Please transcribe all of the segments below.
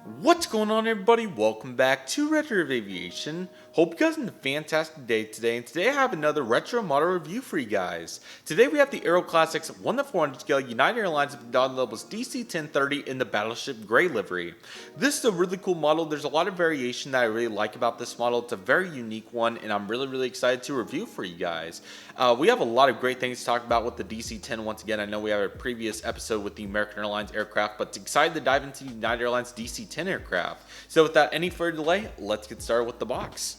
What's going on, everybody? Welcome back to Redriveraviation. Hope you guys are having a fantastic day today, and today I have another retro model review for you guys. Today we have the Aeroclassics 1:400 scale United Airlines McDonnell DC-10 in the Battleship Gray livery. This is a really cool model. There's a lot of variation that I really like about this model. It's a very unique one, and I'm really excited to review for you guys. We have a lot of great things to talk about with the DC-10 once again. I know we have a previous episode with the American Airlines aircraft, but excited to dive into United Airlines DC-10 aircraft. So without any further delay, let's get started with the box.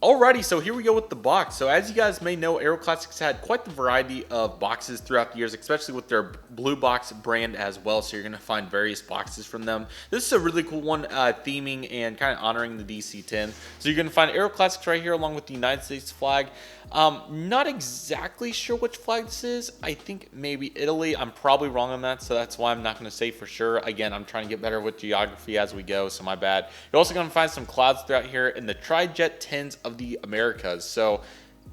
Alrighty, so here we go with the box. So as you guys may know, Aeroclassics had quite the variety of boxes throughout the years, especially with their blue box brand as well. So you're going to find various boxes from them. This is a really cool one, theming and kind of honoring the DC-10. So you're going to find Aeroclassics right here along with the United States flag. Not exactly sure which flag this is. I think maybe Italy. I'm probably wrong on that, so that's why I'm not going to say for sure. Again, I'm trying to get better with geography as we go, so my bad. You're also going to find some clouds throughout here in the Tri-Jet 10s of the Americas. So,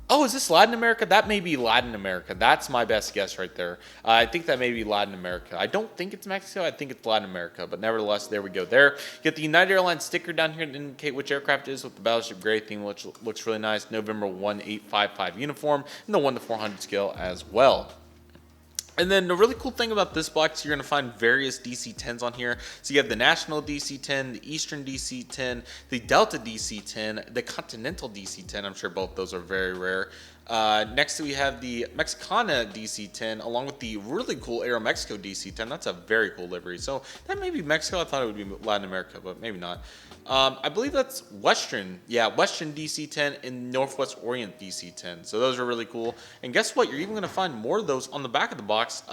oh, is this Latin America? That may be Latin America. That's my best guess right there. I think that may be Latin America. I don't think it's Mexico. I think it's Latin America. But nevertheless, there we go there. Get the United Airlines sticker down here to indicate which aircraft it is with the Battleship Gray theme, which looks really nice. November 1855 uniform and the 1:400 scale as well. And then the really cool thing about this box, you're going to find various DC-10s on here. So you have the National DC-10, the Eastern DC-10, the Delta DC-10, the Continental DC-10. I'm sure both those are very rare. Next we have the Mexicana DC-10 along with the really cool Aeromexico DC-10. That's a very cool livery. So that may be Mexico. I thought it would be Latin America, but maybe not. I believe that's Western. Yeah, Western DC-10 and Northwest Orient DC-10. So those are really cool. And guess what? You're even going to find more of those on the back of the box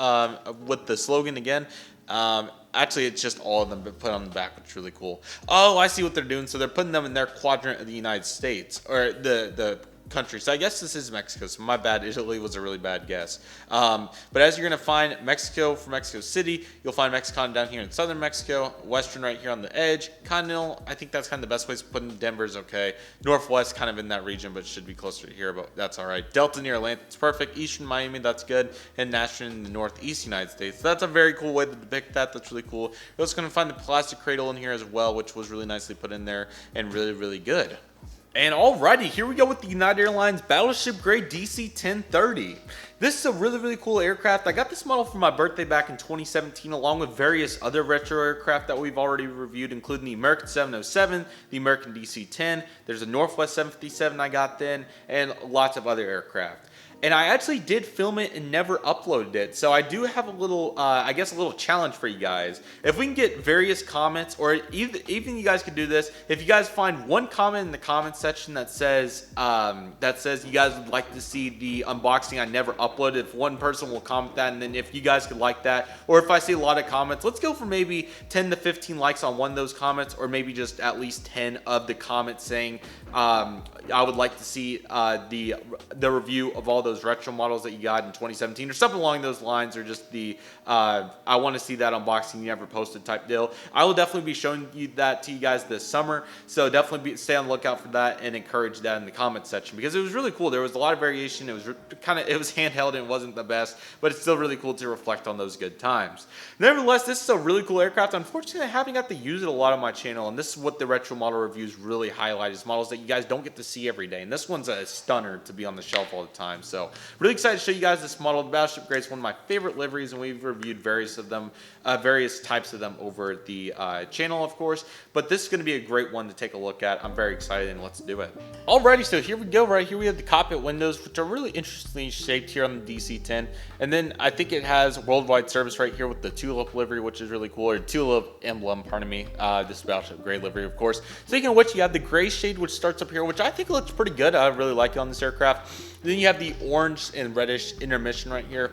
with the slogan again. Actually, it's just all of them but put on the back, which is really cool. Oh, I see what they're doing. So they're putting them in their quadrant of the United States, or the country. So I guess this is Mexico. So my bad. Italy was a really bad guess. But as you're going to find Mexico for Mexico City, you'll find Mexicana down here in southern Mexico, Western right here on the edge, Continental, I think that's kind of the best place to put in. Denver's okay. Northwest kind of in that region, but should be closer to here, but that's all right. Delta near Atlanta, it's perfect. Eastern Miami, that's good. And National in the northeast United States. So that's a very cool way to depict that. That's really cool. You're also going to find the plastic cradle in here as well, which was really nicely put in there and really good. And alrighty, here we go with the United Airlines Battleship Gray DC-10. This is a really cool aircraft. I got this model for my birthday back in 2017 along with various other retro aircraft that we've already reviewed, including the American 707, the American DC-10, there's a Northwest 757 I got then, and lots of other aircraft. And I actually did film it and never uploaded it. So I do have a little, I guess a little challenge for you guys. If we can get various comments, or even you guys could do this, if you guys find one comment in the comment section that says you guys would like to see the unboxing I never uploaded, if one person will comment that, and then if you guys could like that, or if I see a lot of comments, let's go for maybe 10 to 15 likes on one of those comments, or maybe just at least 10 of the comments saying I would like to see the review of all those retro models that you got in 2017 or something along those lines, or just the I want to see that unboxing you never posted type deal. I will definitely be showing you that to you guys this summer, so definitely stay on the lookout for that and encourage that in the comment section, because it was really cool. There was a lot of variation. It was handheld and it wasn't the best, but it's still really cool to reflect on those good times. Nevertheless, this is a really cool aircraft. Unfortunately, I haven't got to use it a lot on my channel, and this is what the retro model reviews really highlight, is models that you guys don't get to see every day, and this one's a stunner to be on the shelf all the time. So really excited to show you guys this model. The Battleship Gray is one of my favorite liveries, and we've reviewed various types of them over the channel, of course, but this is going to be a great one to take a look at. I'm very excited, and let's do it. Alrighty, so here we go. Right here we have the cockpit windows, which are really interestingly shaped here on the DC-10, and then I think it has worldwide service right here with the tulip livery, which is really cool, or tulip emblem, pardon me. This Battleship Gray livery, of course. Speaking of which, you have the gray shade, which starts up here, which I think looks pretty good. I really like it on this aircraft. Then you have the orange and reddish intermission right here,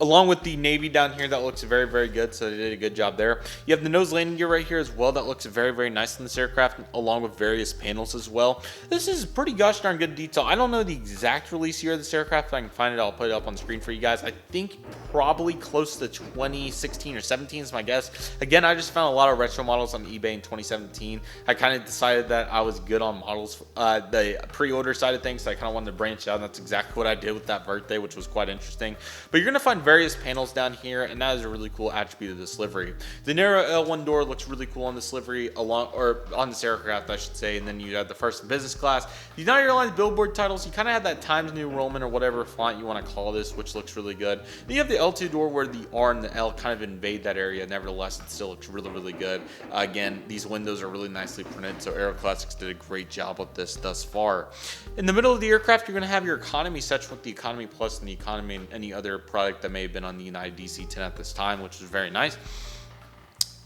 along with the navy down here. That looks very good, so they did a good job there. You have the nose landing gear right here as well. That looks very nice in this aircraft, along with various panels as well. This is pretty gosh darn good detail. I don't know the exact release year of this aircraft. If I can find it, I'll put it up on the screen for you guys. I think probably close to 2016 or 17 is my guess. Again, I just found a lot of retro models on eBay in 2017. I kind of decided that I was good on models, the pre-order side of things, so I kind of wanted to branch out, and that's exactly what I did with that birthday, which was quite interesting. But you're going to find various panels down here, and that is a really cool attribute of this livery. The narrow L1 door looks really cool on this livery, on this aircraft, I should say, and then you have the first and business class. The United Airlines billboard titles, you kind of have that Times New Roman or whatever font you want to call this, which looks really good. Then you have the L2 door where the R and the L kind of invade that area. Nevertheless, it still looks really, really good. Again, these windows are really nicely printed, so Aeroclassics did a great job with this thus far. In the middle of the aircraft, you're going to have your economy section with the Economy Plus and the Economy and any other product that may have been on the United DC-10 at this time, which is very nice.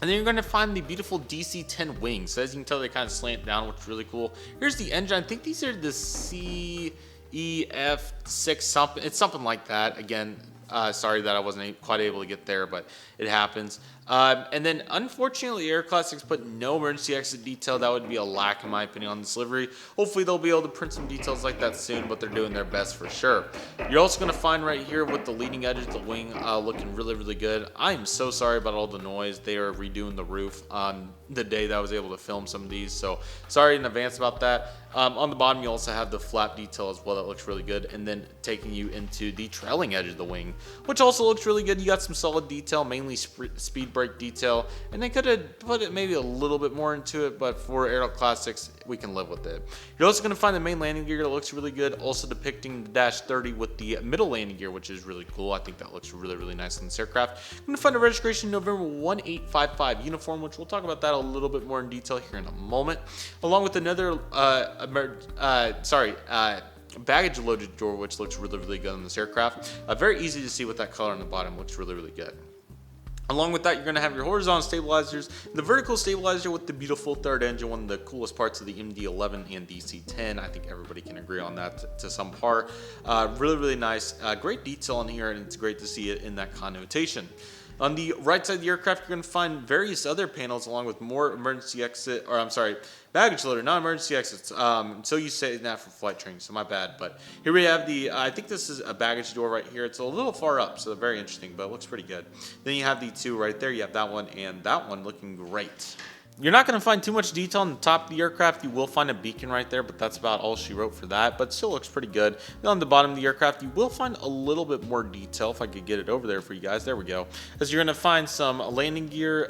And then you're going to find the beautiful DC-10 wings. So as you can tell, they kind of slant down, which is really cool. Here's the engine. I think these are the CEF6 something. It's something like that. Again, sorry that I wasn't quite able to get there, but it happens. And then, unfortunately, Aeroclassics put no emergency exit detail. That would be a lack, in my opinion, on this livery. Hopefully, they'll be able to print some details like that soon, but they're doing their best for sure. You're also going to find right here with the leading edge of the wing looking really, really good. I am so sorry about all the noise. They are redoing the roof on the day that I was able to film some of these, so sorry in advance about that. On the bottom, you also have the flap detail as well. That looks really good. And then taking you into the trailing edge of the wing, which also looks really good. You got some solid detail, mainly speed brake detail. And they could have put it maybe a little bit more into it, but for Aeroclassics, we can live with it. You're also going to find the main landing gear that looks really good, also depicting the Dash 30 with the middle landing gear, which is really cool. I think that looks really, really nice on this aircraft. You're going to find a registration November 1855 uniform, which we'll talk about that a little bit more in detail here in a moment, along with another baggage loaded door, which looks really, really good on this aircraft. Very easy to see with that color on the bottom. Looks really, really good. Along with that, you're going to have your horizontal stabilizers, the vertical stabilizer with the beautiful third engine, one of the coolest parts of the MD-11 and DC-10. I think everybody can agree on that to some part. Really, really nice. Great detail in here, and it's great to see it in that connotation. On the right side of the aircraft, you're going to find various other panels along with more emergency exit, or I'm sorry, baggage loader, not emergency exits. So you say that for flight training, so my bad. But here we have the, I think this is a baggage door right here. It's a little far up, so very interesting, but it looks pretty good. Then you have the two right there. You have that one and that one looking great. You're not going to find too much detail on the top of the aircraft. You will find a beacon right there, but that's about all she wrote for that, but still looks pretty good. Then on the bottom of the aircraft, you will find a little bit more detail, if I could get it over there for you guys. There we go. As you're going to find some landing gear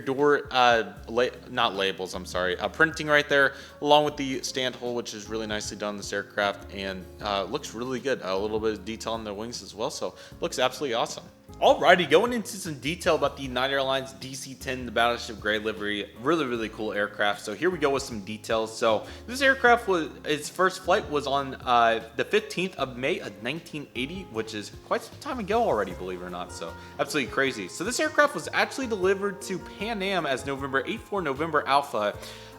door, not labels, I'm sorry, printing right there, along with the stand hole, which is really nicely done on this aircraft, and looks really good. A little bit of detail on the wings as well, so looks absolutely awesome. Alrighty, going into some detail about the United Airlines DC-10, the Battleship Gray livery. Really, really cool aircraft. So here we go with some details. So this aircraft its first flight was on the 15th of May of 1980, which is quite some time ago already, believe it or not. So absolutely crazy. So this aircraft was actually delivered to Pan Am as November 84 November Alpha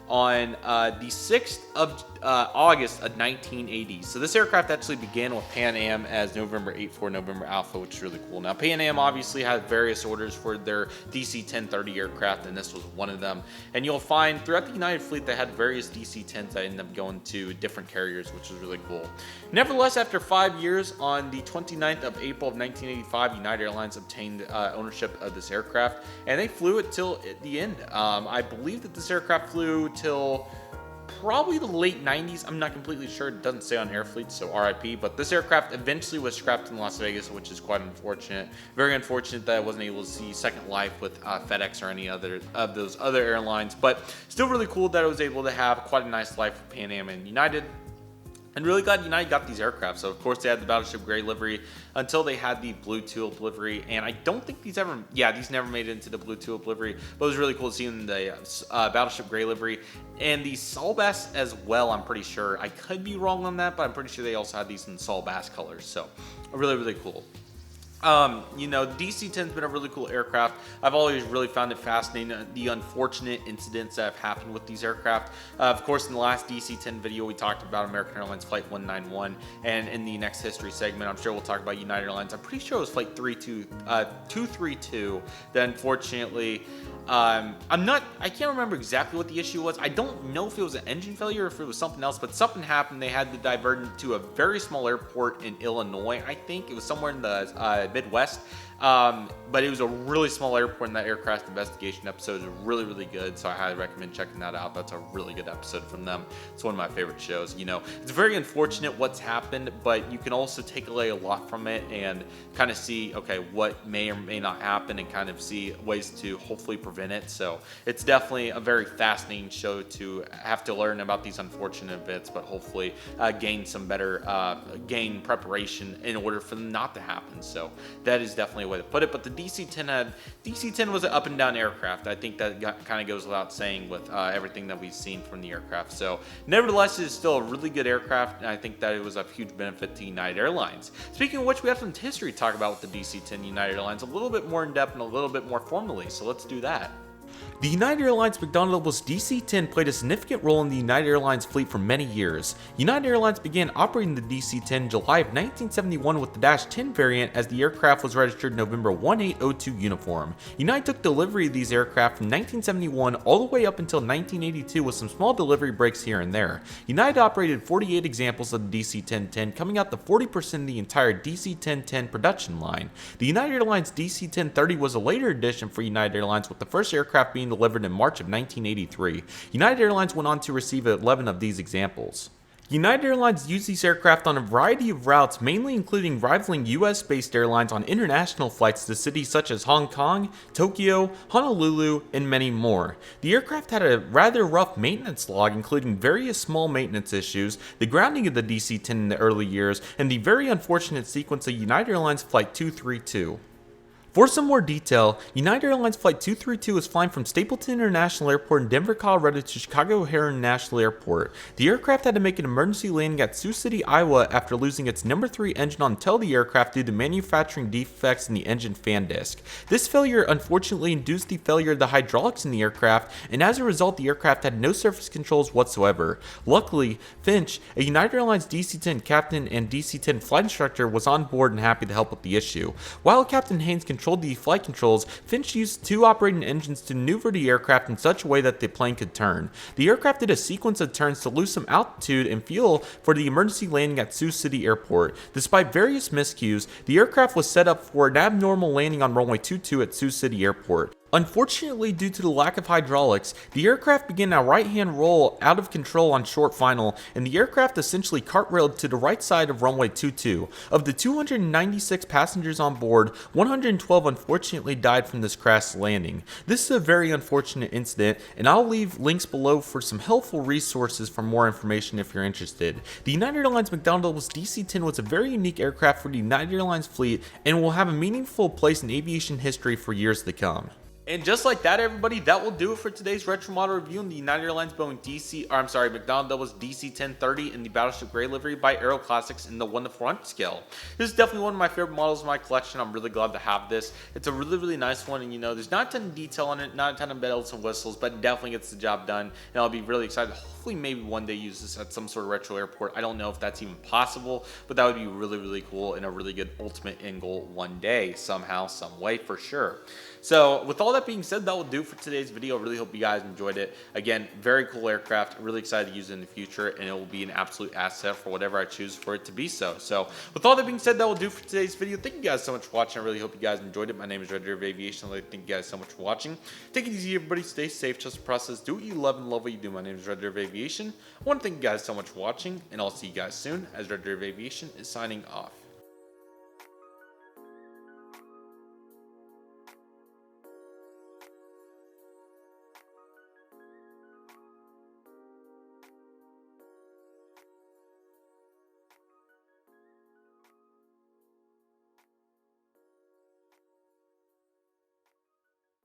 on the 6th of August of 1980. So this aircraft actually began with Pan Am as November 84 November Alpha, which is really cool. Now Pan Am obviously had various orders for their DC-1030 aircraft, and this was one of them. And you'll find throughout the United fleet they had various DC-10s that ended up going to different carriers, which is really cool. Nevertheless, after 5 years, on the 29th of April of 1985, United Airlines obtained ownership of this aircraft, and they flew it till the end. I believe that this aircraft flew till probably the late 90s. I'm not completely sure. It doesn't say on Airfleet, so RIP. But this aircraft eventually was scrapped in Las Vegas, which is quite unfortunate. Very unfortunate that I wasn't able to see second life with FedEx or any other of those other airlines. But still really cool that I was able to have quite a nice life with Pan Am and United. And really glad United got these aircraft. So of course they had the Battleship Gray livery until they had the Blue Tulip livery, and I don't think these never made it into the Blue Tulip livery, but it was really cool to see them in the Battleship Gray livery and the Saul Bass as well. I'm pretty sure, I could be wrong on that, but I'm pretty sure they also had these in Saul Bass colors. So really, really cool. You know, DC-10's been a really cool aircraft. I've always really found it fascinating, the unfortunate incidents that have happened with these aircraft. Of course, in the last DC-10 video, we talked about American Airlines Flight 191, and in the next history segment, I'm sure we'll talk about United Airlines. I'm pretty sure it was Flight 232 that unfortunately, I can't remember exactly what the issue was. I don't know if it was an engine failure or if it was something else, but something happened. They had to divert into a very small airport in Illinois. I think it was somewhere in the Midwest. But it was a really small airport, and that aircraft investigation episode is really, really good. So I highly recommend checking that out. That's a really good episode from them. It's one of my favorite shows. You know, it's very unfortunate what's happened, but you can also take away a lot from it and kind of see, okay, what may or may not happen, and kind of see ways to hopefully prevent it. So it's definitely a very fascinating show to have to learn about these unfortunate events, but hopefully gain some better gain preparation in order for them not to happen. So that is definitely a way to put it. But the DC-10 was an up and down aircraft. I think that kind of goes without saying with everything that we've seen from the aircraft. So nevertheless, it is still a really good aircraft, and I think that it was a huge benefit to United Airlines. Speaking of which, we have some history to talk about with the DC-10 United Airlines, a little bit more in depth and a little bit more formally. So let's do that. The United Airlines McDonnell DC-10 played a significant role in the United Airlines fleet for many years. United Airlines began operating the DC-10 in July of 1971 with the -10 variant, as the aircraft was registered November 1802 uniform. United took delivery of these aircraft from 1971 all the way up until 1982 with some small delivery breaks here and there. United operated 48 examples of the DC-10-10, coming out to 40% of the entire DC-10-10 production line. The United Airlines DC-10-30 was a later addition for United Airlines, with the first aircraft being delivered in March of 1983. United Airlines went on to receive 11 of these examples. United Airlines used these aircraft on a variety of routes, mainly including rivaling US-based airlines on international flights to cities such as Hong Kong, Tokyo, Honolulu, and many more. The aircraft had a rather rough maintenance log, including various small maintenance issues, the grounding of the DC-10 in the early years, and the very unfortunate sequence of United Airlines Flight 232. For some more detail, United Airlines Flight 232 was flying from Stapleton International Airport in Denver, Colorado to Chicago O'Hare International Airport. The aircraft had to make an emergency landing at Sioux City, Iowa after losing its number 3 engine on tail of the aircraft due to manufacturing defects in the engine fan disc. This failure unfortunately induced the failure of the hydraulics in the aircraft, and as a result the aircraft had no surface controls whatsoever. Luckily, Finch, a United Airlines DC-10 captain and DC-10 flight instructor, was on board and happy to help with the issue. While Captain Haynes controlled the flight controls, Finch used 2 operating engines to maneuver the aircraft in such a way that the plane could turn. The aircraft did a sequence of turns to lose some altitude and fuel for the emergency landing at Sioux City Airport. Despite various miscues, the aircraft was set up for an abnormal landing on runway 22 at Sioux City Airport. Unfortunately, due to the lack of hydraulics, the aircraft began a right-hand roll out of control on short final, and the aircraft essentially cartwheeled to the right side of runway 22. Of the 296 passengers on board, 112 unfortunately died from this crash landing. This is a very unfortunate incident, and I'll leave links below for some helpful resources for more information if you're interested. The United Airlines McDonnell DC-10 was a very unique aircraft for the United Airlines fleet, and will have a meaningful place in aviation history for years to come. And just like that, everybody, that will do it for today's retro model review on the United Airlines McDonnell DC-1030 in the Battleship Gray livery by Aeroclassics in the 1:400 scale. This is definitely one of my favorite models in my collection. I'm really glad to have this. It's a really, really nice one, and you know, there's not a ton of detail on it, not a ton of bells and whistles, but it definitely gets the job done, and I'll be really excited to hopefully maybe one day use this at some sort of retro airport. I don't know if that's even possible, but that would be really, really cool and a really good ultimate end goal one day, somehow, some way, for sure. So with all that being said, that will do for today's video. I really hope you guys enjoyed it. Again, very cool aircraft. Really excited to use it in the future, and it will be an absolute asset for whatever I choose for it to be. So with all that being said, that will do for today's video. Thank you guys so much for watching. I really hope you guys enjoyed it. My name is Redriveraviation. Thank you guys so much for watching. Take it easy, everybody. Stay safe. Trust the process. Do what you love and love what you do. My name is Redriveraviation. I want to thank you guys so much for watching, and I'll see you guys soon as Redriveraviation is signing off.